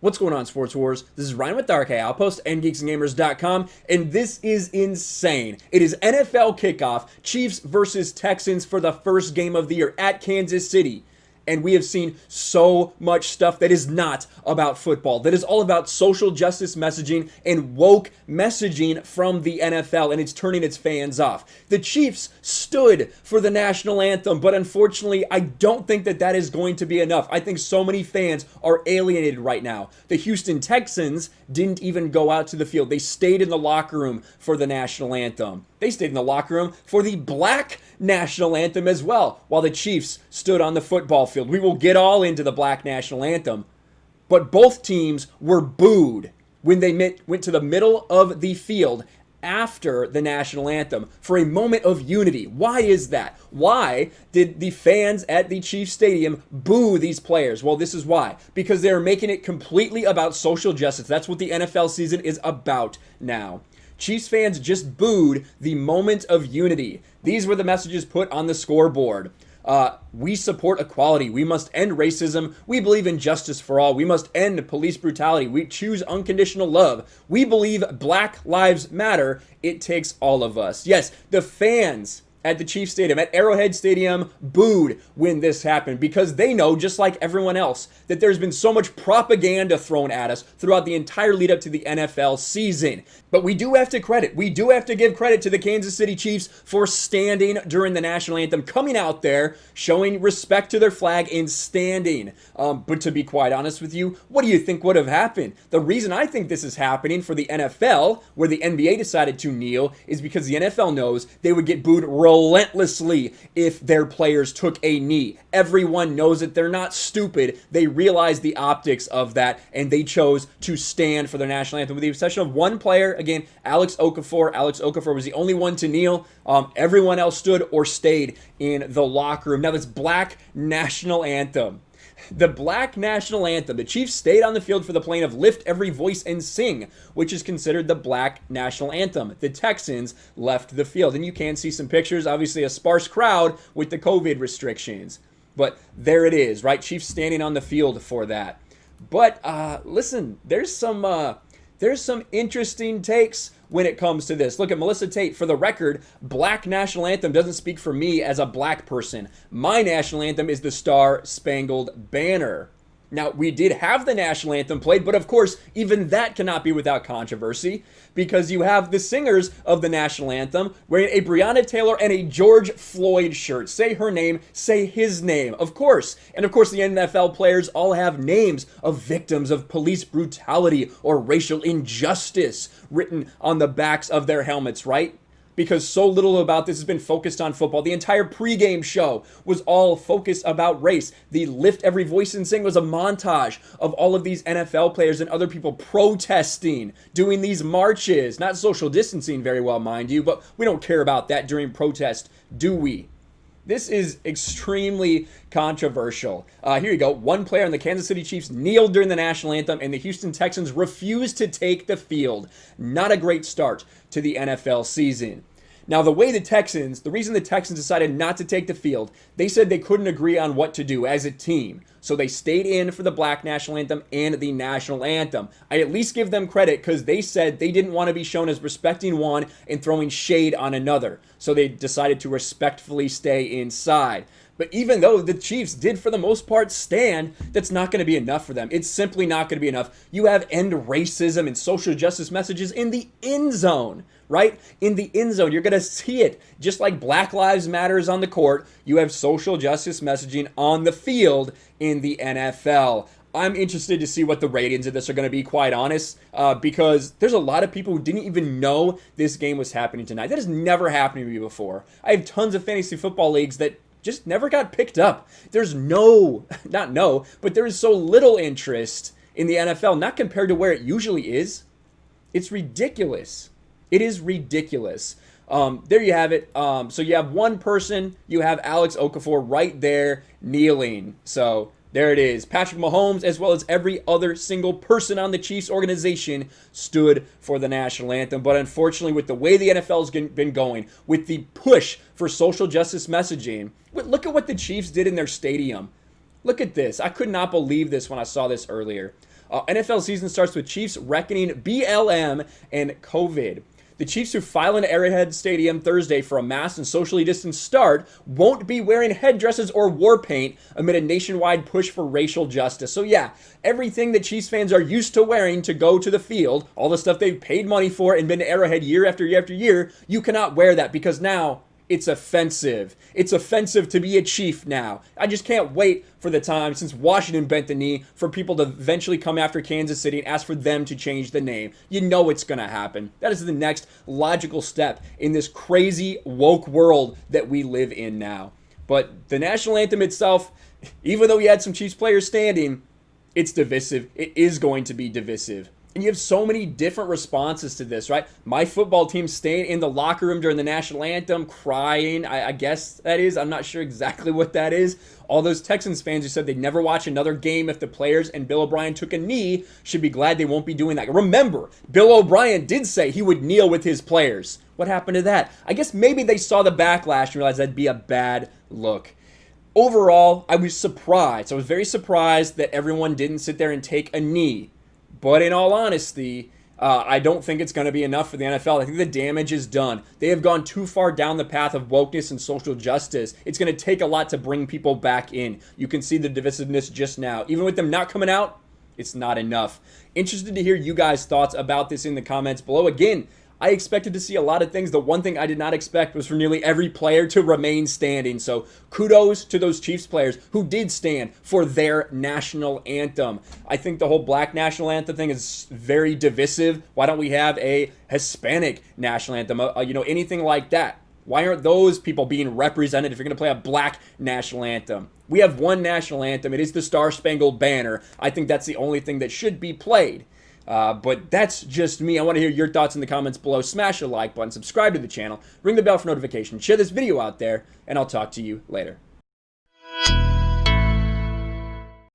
What's going on, Sports Wars? This is Ryan with RK Outpost and geeksandgamers.com, and this is insane. It is NFL kickoff, Chiefs versus Texans for the first game of the year at Kansas City. And we have seen so much stuff that is not about football, that is all about social justice messaging and woke messaging from the NFL, and it's turning its fans off. The Chiefs stood for the national anthem, but unfortunately, I don't think that is going to be enough. I think so many fans are alienated right now. The Houston Texans didn't even go out to the field. They stayed in the locker room for the national anthem. They stayed in the locker room for the black national anthem as well, while the Chiefs stood on the football field. We will get all into the black national anthem, but both teams were booed when they went to the middle of the field after the national anthem for a moment of unity. Why is that? Why did the fans at the Chiefs Stadium boo these players? Well, this is why. Because they're making it completely about social justice. That's what the NFL season is about now. Chiefs fans just booed the moment of unity. These were the messages put on the scoreboard. We support equality. We must end racism. We believe in justice for all. We must end police brutality. We choose unconditional love. We believe Black Lives Matter. It takes all of us. Yes, the fans at the Chiefs Stadium, at Arrowhead Stadium, booed when this happened because they know, just like everyone else, that there's been so much propaganda thrown at us throughout the entire lead up to the NFL season. But we do have to give credit to the Kansas City Chiefs for standing during the national anthem, coming out there, showing respect to their flag and standing. But to be quite honest with you, what do you think would have happened? The reason I think this is happening for the NFL, where the NBA decided to kneel, is because the NFL knows they would get booed relentlessly if their players took a knee. Everyone knows that they're not stupid. They realize the optics of that, and they chose to stand for their national anthem with the exception of one player. Again, Alex Okafor. Alex Okafor was the only one to kneel. Everyone else stood or stayed in the locker room. Now, this black national anthem. The black national anthem. The Chiefs stayed on the field for the playing of Lift Every Voice and Sing, which is considered the black national anthem. The Texans left the field. And you can see some pictures. Obviously, a sparse crowd with the COVID restrictions. But there it is, right? Chiefs standing on the field for that. But listen, there's some interesting takes when it comes to this. Look at Melissa Tate. For the record, black national anthem doesn't speak for me as a black person. My national anthem is the Star Spangled Banner. Now, we did have the national anthem played, but of course, even that cannot be without controversy because you have the singers of the national anthem wearing a Breonna Taylor and a George Floyd shirt. Say her name, say his name, of course. And of course, the NFL players all have names of victims of police brutality or racial injustice written on the backs of their helmets, right? Because so little about this has been focused on football. The entire pregame show was all focused about race. The Lift Every Voice and Sing was a montage of all of these NFL players and other people protesting, doing these marches. Not social distancing very well, mind you, but we don't care about that during protest, do we? This is extremely controversial. Here you go. One player on the Kansas City Chiefs kneeled during the national anthem, and the Houston Texans refused to take the field. Not a great start to the NFL season. Now, the reason the Texans decided not to take the field, they said they couldn't agree on what to do as a team. So they stayed in for the black national anthem and the national anthem. I at least give them credit because they said they didn't want to be shown as respecting one and throwing shade on another. So they decided to respectfully stay inside. But even though the Chiefs did, for the most part, stand, that's not going to be enough for them. It's simply not going to be enough. You have end racism and social justice messages in the end zone, right? In the end zone, you're going to see it. Just like Black Lives Matters on the court, you have social justice messaging on the field in the NFL. I'm interested to see what the ratings of this are going to be, quite honest, because there's a lot of people who didn't even know this game was happening tonight. That has never happened to me before. I have tons of fantasy football leagues that just never got picked up. There's but there is so little interest in the NFL, not compared to where it usually is. It's ridiculous. It is ridiculous. There you have it. So you have one person, you have Alex Okafor right there kneeling. So there it is. Patrick Mahomes, as well as every other single person on the Chiefs organization, stood for the national anthem. But unfortunately, with the way the NFL has been going, with the push for social justice messaging, look at what the Chiefs did in their stadium. Look at this. I could not believe this when I saw this earlier. NFL season starts with Chiefs reckoning BLM and COVID. The Chiefs, who file into Arrowhead Stadium Thursday for a masked and socially distanced start, won't be wearing headdresses or war paint amid a nationwide push for racial justice. So yeah, everything that Chiefs fans are used to wearing to go to the field, all the stuff they've paid money for and been to Arrowhead year after year after year, you cannot wear that because now it's offensive. It's offensive to be a Chief now. I just can't wait for the time, since Washington bent the knee, for people to eventually come after Kansas City and ask for them to change the name. You know it's going to happen. That is the next logical step in this crazy woke world that we live in now. But the national anthem itself, even though we had some Chiefs players standing, it's divisive. It is going to be divisive. And you have so many different responses to this, right? My football team staying in the locker room during the national anthem, crying. I guess that is. I'm not sure exactly what that is. All those Texans fans who said they'd never watch another game if the players and Bill O'Brien took a knee should be glad they won't be doing that. Remember, Bill O'Brien did say he would kneel with his players. What happened to that? I guess maybe they saw the backlash and realized that'd be a bad look. Overall, I was surprised. I was very surprised that everyone didn't sit there and take a knee. But in all honesty, I don't think it's going to be enough for the NFL. I think the damage is done. They have gone too far down the path of wokeness and social justice. It's going to take a lot to bring people back in. You can see the divisiveness just now. Even with them not coming out, it's not enough. Interested to hear you guys' thoughts about this in the comments below. Again, I expected to see a lot of things. The one thing I did not expect was for nearly every player to remain standing. So kudos to those Chiefs players who did stand for their national anthem. I think the whole black national anthem thing is very divisive. Why don't we have a Hispanic national anthem? Anything like that. Why aren't those people being represented if you're going to play a black national anthem? We have one national anthem. It is the Star-Spangled Banner. I think that's the only thing that should be played. But that's just me. I want to hear your thoughts in the comments below. Smash the like button, subscribe to the channel, ring the bell for notifications, share this video out there, and I'll talk to you later.